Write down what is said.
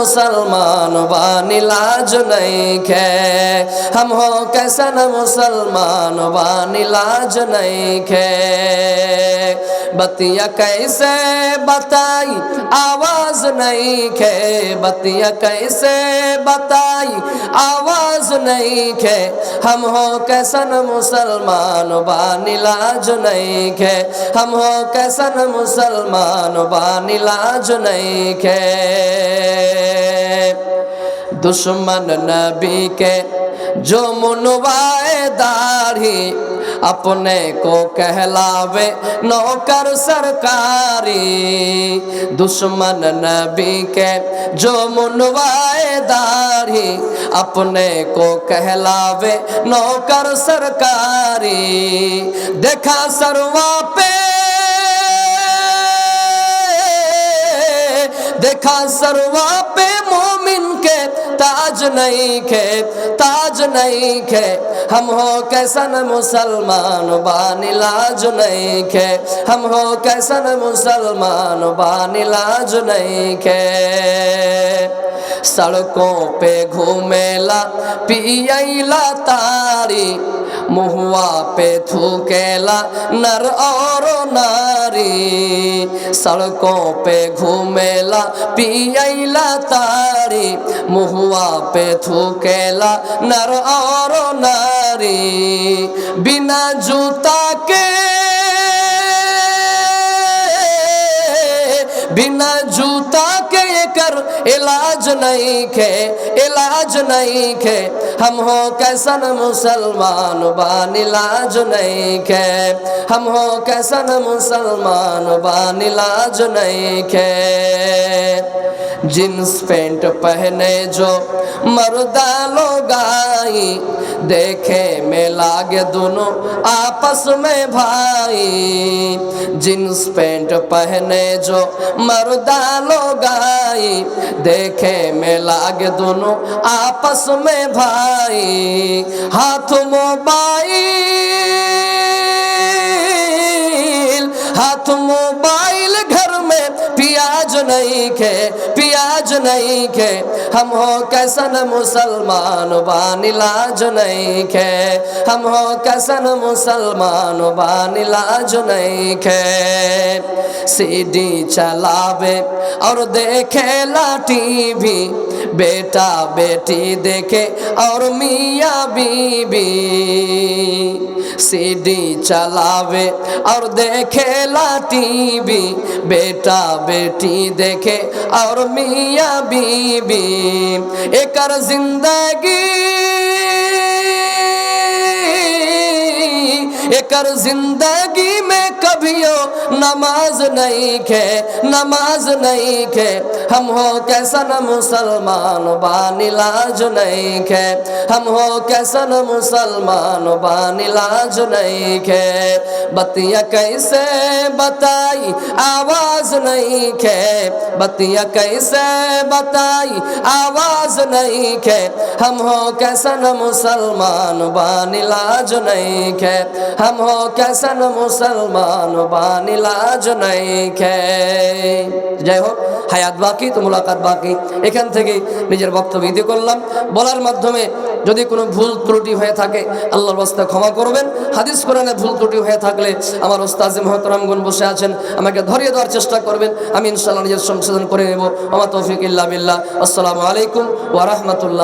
मुसलमान बानी लाज नहीं खे, हम हो कैसन मुसलमान बानी लाज नहीं खे। बतिया कैसे बताई आवाज नहीं खे, बतिया कैसे बताई आवाज नहीं खे, हम हो कैसन मुसलमान बानी लाज नहीं खे, हम हो कैसन मुसलमान बानी लाज नहीं खे। दुश्मन नबी के जो मुनवाए दाढ़ी, अपने को कहलावे नौकर सरकारी। दुश्मन नबी के जो मुनवाए दाढ़ी, अपने को कहलावे नौकर सरकारी। देखा सरवा पे, देखा सरवा पे मोमिन के ताज नहीं खे, ताज नहीं खे, हम हो कैसन मुसलमान बानी लाज नहीं खे, हम हो कैसन मुसलमान बानी लाज नहीं खे। सड़कों पे घूमेला पियला तारी, मुहुआ पे थूकेला नर और नारी। सड़कों पे घूमेला पियला तारी, मुहुआ पे थूकेला नर और नारी। बिना जूता के, बिना जूता के कर इलाज नहीं खे, इलाज नहीं खे, हम हो कैसन मुसलमान बानी लाज नहीं खे, हम हो कैसन मुसलमान बानी लाज नहीं खे। जींस पैंट पहने जो मर्दा लोग आई, देखे में लागे दोनों आपस में भाई। जींस पैंट पहने जो मर्दा लोग आई, देखे में लागे दोनों आपस में भाई। हाथ मोबाइल, हाथ मोबाइल, घर में प्याज नहीं खे, प्याज नहीं खे, हम हो कैसन मुसलमान बानी लाज नहीं खे, हम हो कैसन मुसलमान बानी लाज नहीं खे। सीडी चलावे और देखे ला टीवी, बेटा बेटी देखे और मियाँ बीबी। सीडी चलावे और देखे ला टीवी, बेटा बेटी देखे और मियाँ बीबी। एकर जिंदगी, एकर जिंदगी में कभियो नमाज नहीं खे, नमाज नहीं खे, हम हो कैसन मुसलमान बानी लाज नहीं खे, हम हो कैसन मुसलमान बानी लाज नहीं खे। बतिया कैसे बताई आवाज नहीं खे, बतिया कैसे बताई आवाज नहीं खे, हम हो कैसन मुसलमान बानी लाज नहीं खे, हम हो कैसन मुसलमान बानी लाज नहीं खे। जय हो। হায়াত বাকি তো মুলাকাত বাকি। এখান থেকে নিজের বক্তব্য ইতি করলাম। বলার মাধ্যমে যদি কোনো ভুল ত্রুটি হয়ে থাকে আল্লাহর ওয়াস্তে ক্ষমা করবেন। হাদিস কোরআনে ভুল ত্রুটি হয়ে থাকলে আমার ওস্তাদ মুহতারামগণ বসে আছেন, আমাকে ধরিয়ে দেওয়ার চেষ্টা করবেন, আমি ইনশাআল্লাহ নিজের সংশোধন করে নেব। ওয়া মা তৌফিক ইল্লা বিল্লাহ। আসসালামু আলাইকুম ওয়া রাহমাতুল্লাহ।